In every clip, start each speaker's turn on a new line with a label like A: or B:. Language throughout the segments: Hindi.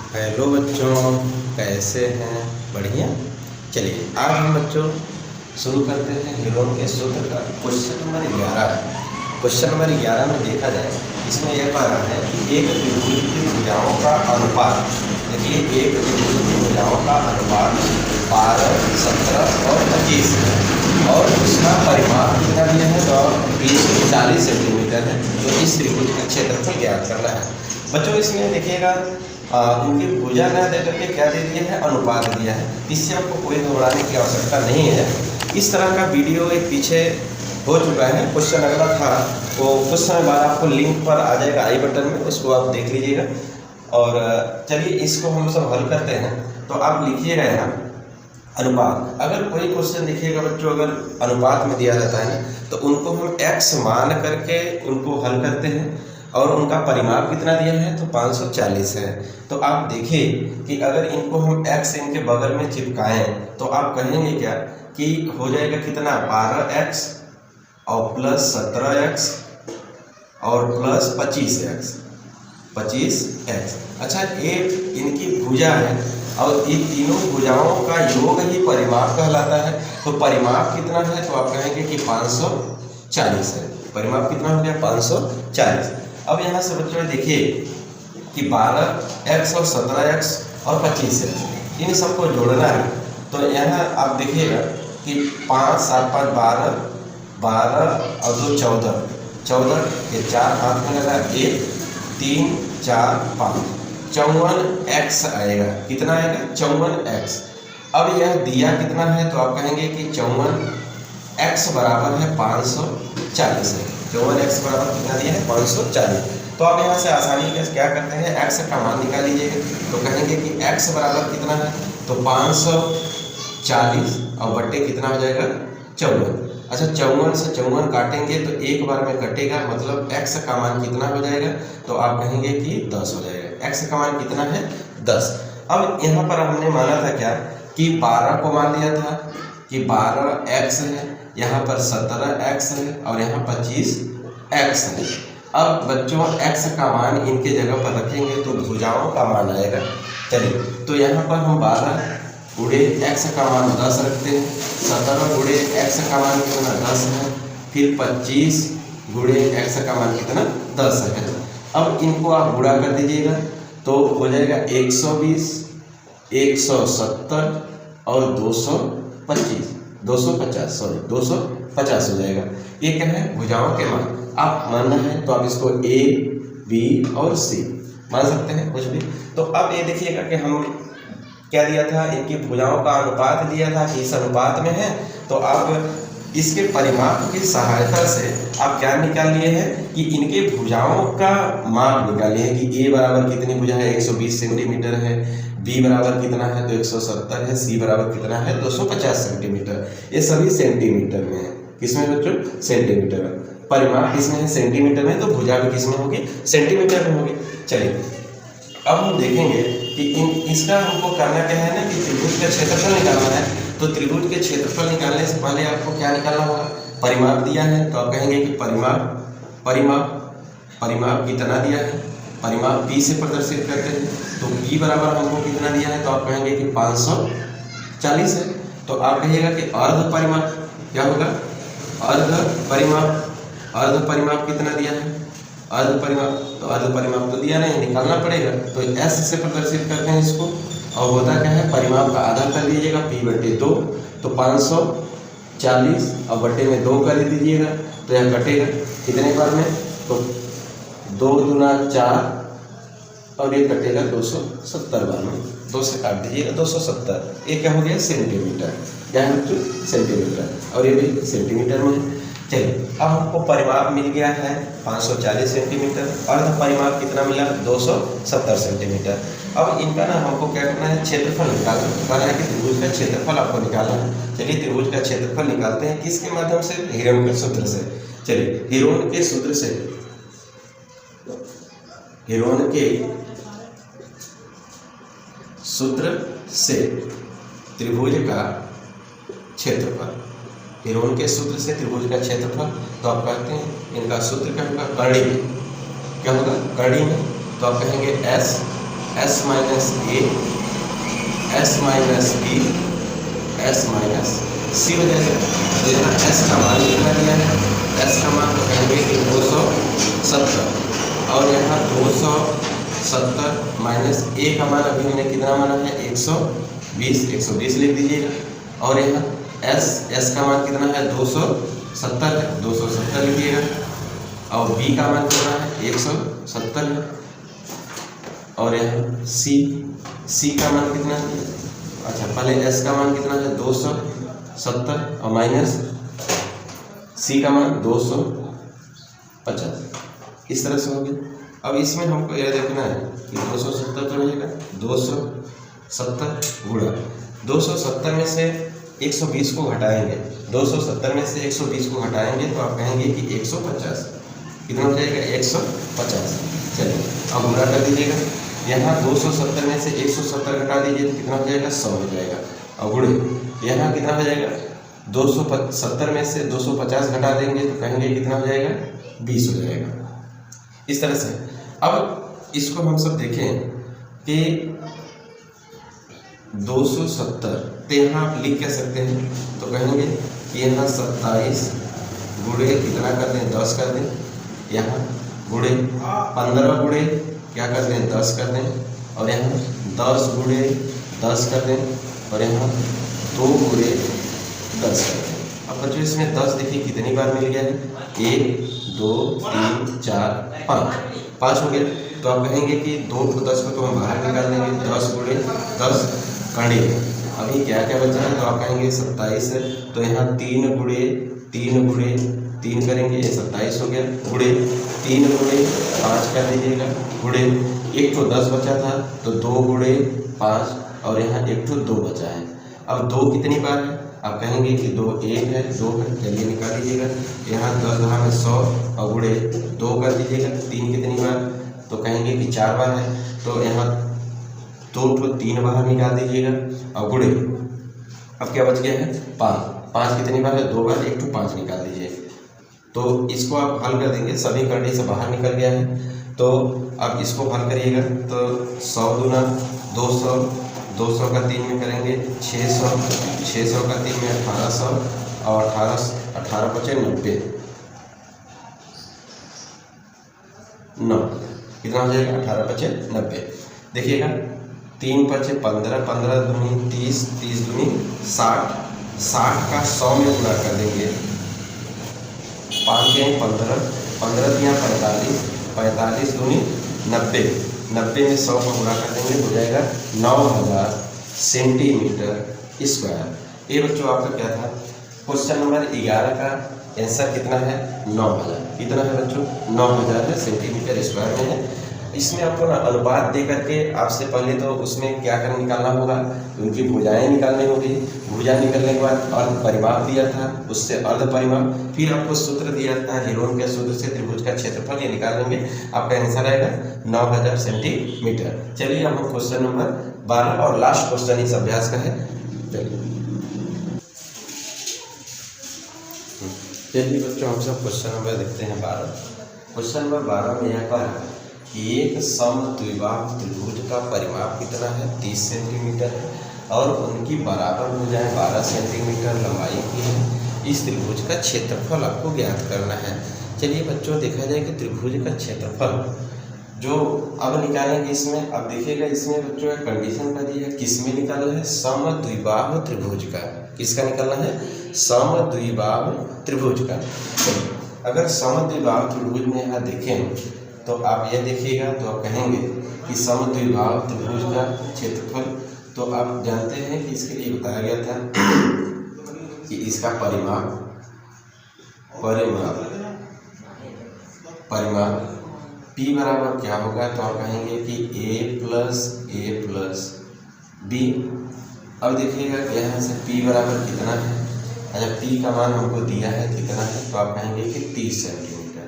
A: हेलो बच्चों, कैसे हैं? बढ़िया। चलिए आज हम बच्चों शुरू करते हैं हेरोन के सूत्र का क्वेश्चन नंबर 11। क्वेश्चन नंबर 11 में देखा जाए, इसमें यह कह रहा है कि एक त्रिभुज की भुजाओं का अनुपात, देखिए एक त्रिभुज की भुजाओं का अनुपात 12, 17 और 25 है और उसका परिमाप कितना दिया है तो 20-40 सेंटीमीटर है। तो इस त्रिभुज का क्षेत्रफल ज्ञात करना है। बच्चों इसमें देखिएगा इनकी भुजा न दे करके क्या दे दिया है, अनुपात दिया है। इससे आपको कोई घबराने की आवश्यकता नहीं है। इस तरह का वीडियो एक पीछे हो चुका है, क्वेश्चन अगला था, तो कुछ समय बाद आपको लिंक पर आ जाएगा आई बटन में, उसको आप देख लीजिएगा। और चलिए इसको हम सब हल करते हैं। तो आप लिखिएगा यहाँ अनुपात। अगर कोई क्वेश्चन देखिएगा बच्चों, अगर अनुपात में दिया रहता है ना, तो उनको हम x मान करके उनको हल करते हैं और उनका परिमाप कितना दिया है तो 540 है। तो आप देखिए कि अगर इनको हम x इनके बगल में चिपकाएं तो आप कहेंगे क्या कि हो जाएगा कितना 12x और प्लस 17x और प्लस 25x। अच्छा, एक इनकी भुजा है और इन तीनों भुजाओं का योग ही परिमाप कहलाता है। तो परिमाप कितना है तो आप कहेंगे कि 540 है। परिमाप कितना हो गया 540। अब यहाँ से बच्चों देखिए कि 12x और 17x और 25x, इन सबको जोड़ना है। तो यहाँ आप देखिएगा कि 5, 7, 5, 12, 12 और 2 14, 14 ये 4 हाथ में लगा, 1, 3, 4, 5, 54x आएगा। कितना आएगा 54x। अब यह दिया कितना है तो आप कहेंगे कि 54x बराबर है 540 है। 54x बराबर कितना दिया है 540। तो आप यहाँ से आसानी से क्या करते हैं, x का मान निकाल लीजिएगा। तो कहेंगे कि x बराबर कितना है तो 540 और बट्टे कितना हो जाएगा 54। अच्छा, 54 से 54 काटेंगे तो एक बार में कटेगा, मतलब x का मान कितना हो जाएगा तो आप कहेंगे कि 10 हो जाएगा। x का मान कितना है 10। अब यहाँ पर हमने माना था क्या कि 12 को मान लिया था कि 12x है, यहाँ पर 17x है और यहाँ 25x है। अब बच्चों x का मान इनके जगह पर रखेंगे तो भुजाओं का मान आएगा। चलिए, तो यहाँ पर हम 12 गुणे x का मान 10 रखते हैं, 17 गुणे x का मान कितना 10 है, फिर 25 गुणे x का मान कितना 10 है। अब इनको आप गुणा कर दीजिएगा तो हो जाएगा 120, 170 और 250 हो जाएगा। ये क्या है भुजाओं के मान। आप मानना है तो आप इसको A, B और C मान सकते हैं कुछ भी। तो अब ये देखिएगा कि हम क्या दिया था, इनकी भुजाओं का अनुपात दिया था कि इस अनुपात में है। तो आप इसके परिमाप की सहायता से आप क्या निकाल लिए हैं कि इनके भुजाओं का माप निकाल लिए हैं कि A बराबर कितनी भुजा है 120 सेंटीमीटर है, B बराबर कितना है तो 170 है, C बराबर कितना है 250 सेंटीमीटर। ये सभी सेंटीमीटर में है। किसमें बच्चों सेंटीमीटर में। परिमाप किसमें है सेंटीमीटर में, तो भुजा भी किसमें होगी सेंटीमीटर में होगी। चलिए अब हम देखेंगे कि इसका हमको करना क्या है ना कि त्रिभुज का क्षेत्रफल निकालना है। तो त्रिभुज के क्षेत्रफल निकालने से पहले आपको क्या निकालना होगा, परिमाप दिया है तो आप कहेंगे कि परिमाप कितना दिया है, परिमाप P से प्रदर्शित करते हैं। तो P बराबर हमको कितना दिया है तो आप कहेंगे कि 540 है। तो आप कहिएगा कि अर्ध परिमाप क्या होगा, अर्ध परिमाप कितना दिया है, अर्ध परिमाप तो दिया नहीं, निकालना पड़ेगा। तो S से प्रदर्शित करते हैं इसको, और होता क्या है परिमाप का आधा कर दीजिएगा P/2, तो 540 और बट्टे में 2 कर दीजिएगा तो यह कटेगा कितने बार में, तो 2 दूना 4 और ये कटेगा 270 बार में। 2 से काट दीजिएगा 270। ये क्या हो गया सेंटीमीटर, क्या है बच्चों सेंटीमीटर, और ये भी सेंटीमीटर में है। चलिए अब हमको परिमाप मिल गया है 540 सेंटीमीटर, अर्ध परिमाप कितना मिला 270 सेंटीमीटर। अब इनका ना हमको क्या करना है क्षेत्रफल निकालना कहना है कि त्रिभुज का क्षेत्रफल आपको निकालना है। चलिए त्रिभुज का क्षेत्रफल निकालते हैं, किसके माध्यम से, हेरोन के सूत्र से। चलिए हेरोन के सूत्र से त्रिभुज का क्षेत्रफल, हेरोन के सूत्र से त्रिभुज का क्षेत्रफल। तो आप कहते हैं इनका सूत्र क्या होगा, करड़ी में क्या होगा, करड़ी में। तो आप कहेंगे S S minus A, S minus B, S minus C हो जाएगा। तो यहाँ एस का मान कितना दिया है, एस का मान तो कहेंगे कि 270 और यहाँ 270 माइनस ए का मान अभी हमने कितना माना है 120 लिख दीजिएगा। और यहाँ एस का मान कितना है 270 है, 270 लिखिएगा। और बी का मान कितना है 170 है। और यहाँ सी का मान कितना है, अच्छा पहले एस का मान कितना है 270 और माइनस सी का मान 250, इस तरह से हो गया। अब इसमें हमको यह देखना है कि 270 जो रहेगा 270 गुणा 270 में से 120 को घटाएंगे, 270 में से 120 को घटाएंगे तो आप कहेंगे कि 150, कितना हो जाएगा 150। चलिए अब गुणा कर दीजिएगा, यहाँ 270 में से 170 घटा दीजिए तो कितना हो जाएगा 100 हो जाएगा। और गुणे यहाँ कितना हो जाएगा 270 में से 250 घटा देंगे तो कहेंगे कितना हो जाएगा 20 हो जाएगा। इस तरह से अब इसको हम सब देखें कि 270 तो यहाँ आप लिख क्या सकते हैं, तो कहेंगे कि यहाँ 27 गुणे कितना कर दें 10 कर दें, यहाँ गुणे 15 गुणे क्या कर दें 10 कर दें, और यहाँ 10 गुणे 10 कर दें, और यहाँ 2 गुणे 10 कर दें। अब बच्चों इसमें 10 देखिए कितनी बार मिल गया है, 1 2 3 4 5 हो गया। तो आप कहेंगे कि 2 को 10 को तो हम बाहर निकाल देंगे, 10 गुणे 10 करने। अभी क्या क्या बचा है, तो आप कहेंगे 27 है, तो यहाँ 3 गुणे 3 करेंगे, 27 हो गया। गुणे 3 गुणे 5 कर दीजिएगा, गुणे 1 तो 10 बचा था तो 2 गुणे 5, और यहाँ 1 तो 2 बचा है। अब 2 कितनी बार है, आप कहेंगे कि 2 1 है 2 है, चलिए निकाल दीजिएगा। यहाँ 10 घा में 100 और गुणे 2 कर दीजिएगा। 3 कितनी बार, तो कहेंगे कि 4 बार है, तो यहाँ 2 तो 3 बार निकाल दीजिएगा। और गुणे अब क्या बच गया है 5 कितनी बार है 2 बार, 1 तो 5 निकाल दीजिए। तो इसको आप हल कर देंगे, सभी कंडी से बाहर निकल गया है। तो अब इसको हल करिएगा तो 100 दूना 200, 200 का 3 में करेंगे 600, 600 का 3 में 1800, और 18 बचे 90, 9 कितना हो जाएगा 18 बचे 90। देखिएगा 3 बचे 15, 15 दूनी 30, 30 दूनी 60, 60 का 100 में गुणा कर देंगे, 5 के 15, 15 दिया 45, 45 दूनी 90, 90 में 100 को गुणा कर देंगे, हो जाएगा 9000 सेंटीमीटर स्क्वायर। ये बच्चों आपका क्या था, क्वेश्चन नंबर 11 का आंसर कितना है 9000, कितना है बच्चों 9000 है, सेंटीमीटर स्क्वायर में है। इसमें आपको ना अनुपात दे करके आपसे पहले तो उसमें क्या कर निकालना होगा, उनकी भुजाएं निकालनी होगी। भुजा निकलने के बाद अर्ध परिमाप दिया था, उससे अर्ध परिमाप, फिर आपको सूत्र दिया था हेरोन के सूत्र से त्रिभुज का क्षेत्रफल, ये निकाल लेंगे, आपका आंसर आएगा 9000 सेंटीमीटर। चलिए अब हम क्वेश्चन नंबर 12 और लास्ट क्वेश्चन इस अभ्यास का है। चलिए बच्चों हम सब क्वेश्चन नंबर देखते हैं 12। क्वेश्चन नंबर 12 में यह कहा कि एक समद्विबाहु त्रिभुज का परिमाप कितना है 30 सेंटीमीटर है, और उनकी बराबर भुजाएं 12 सेंटीमीटर लंबाई की है। इस त्रिभुज का क्षेत्रफल आपको ज्ञात करना है। चलिए बच्चों देखा जाए कि त्रिभुज का क्षेत्रफल जो अब निकालेंगे इसमें, अब देखिएगा इसमें बच्चों एक कंडीशन का दिया है, किसमें निकालना है समद्विबाहु त्रिभुज का, किसका निकालना है समद्विबाहु त्रिभुज का। अगर समद्विबाहु त्रिभुज में यहाँ देखें तो आप ये देखिएगा तो आप कहेंगे कि समद्विबाहु त्रिभुज का क्षेत्रफल, तो आप जानते हैं कि इसके लिए बताया गया था कि इसका परिमाप P बराबर क्या होगा, तो आप कहेंगे कि a प्लस b। अब देखिएगा यहाँ से P बराबर कितना है, अच्छा P का मान हमको दिया है कितना है, तो आप कहेंगे कि 30 सेंटीमीटर,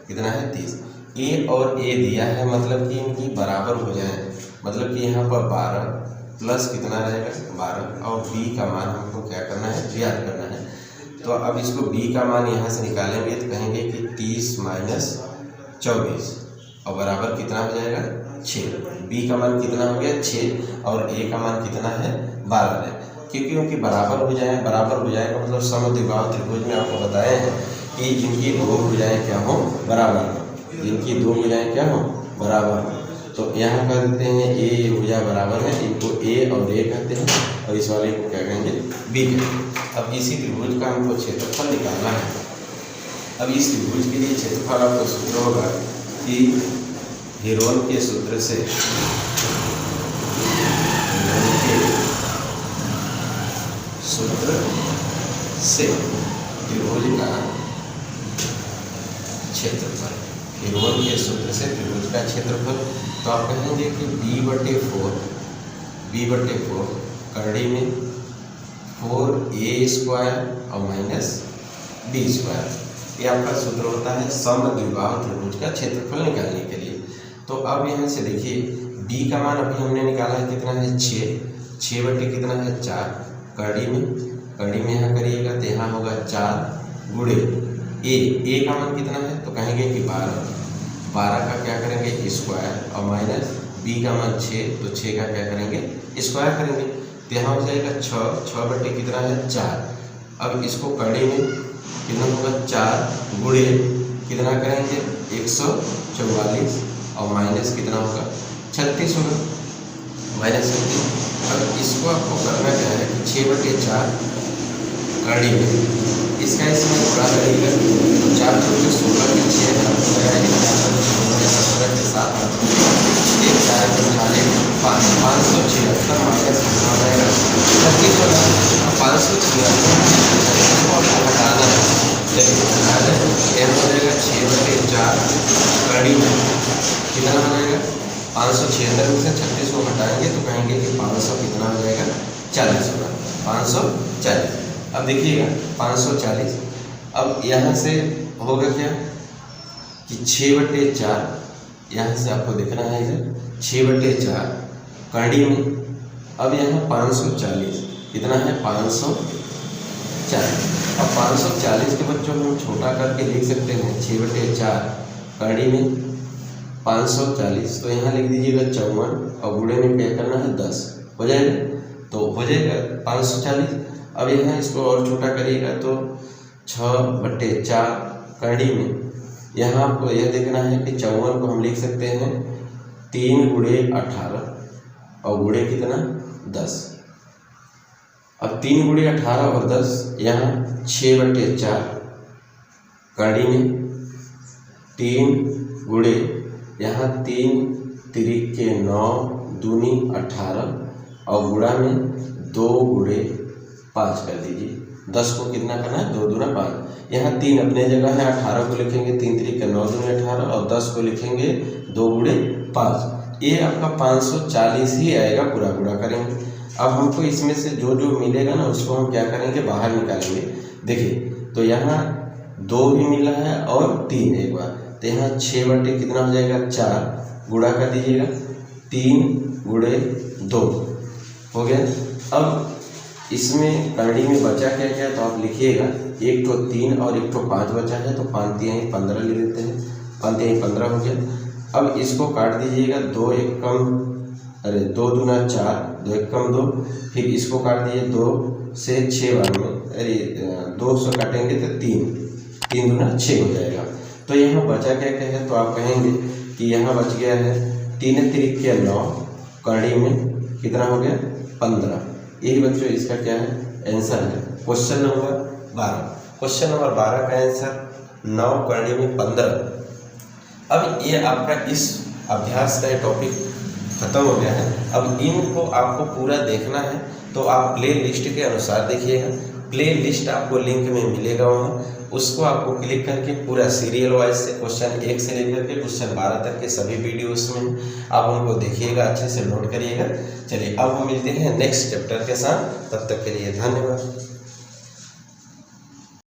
A: कितना है 30। A और A दिया है, मतलब कि इनकी बराबर हो जाए, मतलब कि यहाँ पर 12 प्लस कितना रहेगा 12, और B का मान हमको क्या करना है ज्ञात करना है। तो अब इसको B का मान यहाँ से निकालेंगे तो कहेंगे कि 30 माइनस 24, और बराबर कितना हो जाएगा 6, बी का मान कितना हो गया 6 और ए का मान कितना है 12 है। क्योंकि उनकी बराबर भुजाएं, बराबर भुजाएं का मतलब समद्विबाहु त्रिभुज में आपको बताए हैं कि जिनकी दो भुजाएं क्या हो बराबर हो, जिनकी दो भुजाएं क्या हो बराबर हो। तो यहाँ कह देते हैं ए भुजा बराबर है, इनको ए और ए कहते हैं और इस वाले को क्या कहेंगे बी कहते हैं। अब इसी त्रिभुज का हमको क्षेत्रफल निकालना है। अब इस त्रिभुज के लिए क्षेत्रफल आपका सूत्र होगा कि हेरोन के सूत्र से त्रिभुज का क्षेत्रफल, हेरोन के सूत्र से त्रिभुज का क्षेत्रफल। तो आप कहेंगे कि b/4 करड़ी में 4a² और माइनस b², ये आपका सूत्र होता है समद्विबाहु त्रिभुज का क्षेत्रफल निकालने के लिए। तो अब यहाँ से देखिए b का मान अभी हमने निकाला है कितना है 6 बटे कितना है 4, कड़ी में यहाँ करिएगा तो यहाँ होगा 4 गुणे ए का मान कितना है तो कहेंगे कि 12 का क्या करेंगे स्क्वायर और माइनस बी का मान 6 तो 6 का क्या करेंगे स्क्वायर करेंगे तो यहाँ हो जाएगा 6 बटे कितना है 4। अब इसको कड़ी में कितना होगा 4 गुणे कितना करेंगे 144 और माइनस कितना होगा 36 होगा माइनस 36। अब इसको आपको करना क्या है कि 6 बटे 4 कड़ी में इसका इसमें गुणा करेगा तो 4 चौके 16 के 6 17 के 7 एक 4 576 माइनस कितना हो जाएगा 36 होगा। 576 को आपको हटाना है, यह हो जाएगा 6 बटे 4 कड़ी में कितना हो जाएगा 576 में से 36 को हटाएंगे तो कहेंगे कि 500 कितना हो जाएगा 40 होगा 540। अब देखिएगा 540, अब यहाँ से होगा क्या कि 6 बटे 4 यहाँ से आपको देखना है इधर 6 बटे 4 कड़ी में। अब यहाँ 540 कितना है 540। अब 540 के बच्चों हम छोटा करके लिख सकते हैं 6 बटे 4 कड़ी में 540 तो यहाँ लिख दीजिएगा 54 और गुणे में क्या करना है 10 हो जाएगा तो हो जाएगा 540। अब यहाँ इसको और छोटा करिएगा तो 6 बटे 4 कड़ी में यहाँ आपको यह देखना है कि 54 को हम लिख सकते हैं 3 गुणे 18 और गुणे कितना 10। अब 3 गुणे 18 और 10 यहाँ 6 बटे 4 कड़ी में 3 गुणे यहाँ 3 तिरिक के 9 दूनी 18 और गुणा में 2 गुणे 5 कर दीजिए। 10 को कितना करना है 2 दूना 5, यहाँ 3 अपने जगह है 18 को लिखेंगे 3 तिरिक के 9 दूनी 18 और 10 को लिखेंगे 2 गुणे 5। ये आपका 540 ही आएगा, पूरा गुणा करेंगे। अब हमको इसमें से जो जो मिलेगा ना उसको हम क्या करेंगे बाहर निकालेंगे। देखिए तो यहाँ 2 भी मिला है और 3 एक बार तो यहाँ 6 बटे कितना हो जाएगा 4 गुणा कर दीजिएगा 3 गुणे 2 हो गया। अब इसमें करड़ी में बचा क्या क्या तो आप लिखिएगा, एक तो 3 और एक तो 5 बचा है तो 5 3 15 ले लेते हैं, 5 3 15 हो गया। अब इसको काट दीजिएगा 2 एक कम 2 दूना 4 2 एक कम 2, फिर इसको काट दीजिए 2 से 6 बार में 2 से काटेंगे तो 3 दूना 6 हो जाएगा। तो यहाँ बचा क्या क्या है तो आप कहेंगे कि यहाँ बच गया है 3 तिरिक के 9 करड़ी में कितना हो गया 15। यही बच्चों इसका क्या है आंसर है क्वेश्चन नंबर 12। क्वेश्चन नंबर 12 का आंसर 9 करड़ी में 15। अब ये आपका इस अभ्यास का टॉपिक खत्म हो गया है। अब इनको आपको पूरा देखना है तो आप प्ले लिस्ट के अनुसार देखिएगा। प्ले लिस्ट आपको लिंक में मिलेगा वहाँ, उसको आपको क्लिक करके पूरा सीरियल वाइज से क्वेश्चन 1 से लेकर के क्वेश्चन 12 तक के सभी वीडियोस में आप उनको देखिएगा, अच्छे से नोट करिएगा। चलिए अब हम मिलते हैं नेक्स्ट चैप्टर के साथ, तब तक के लिए धन्यवाद।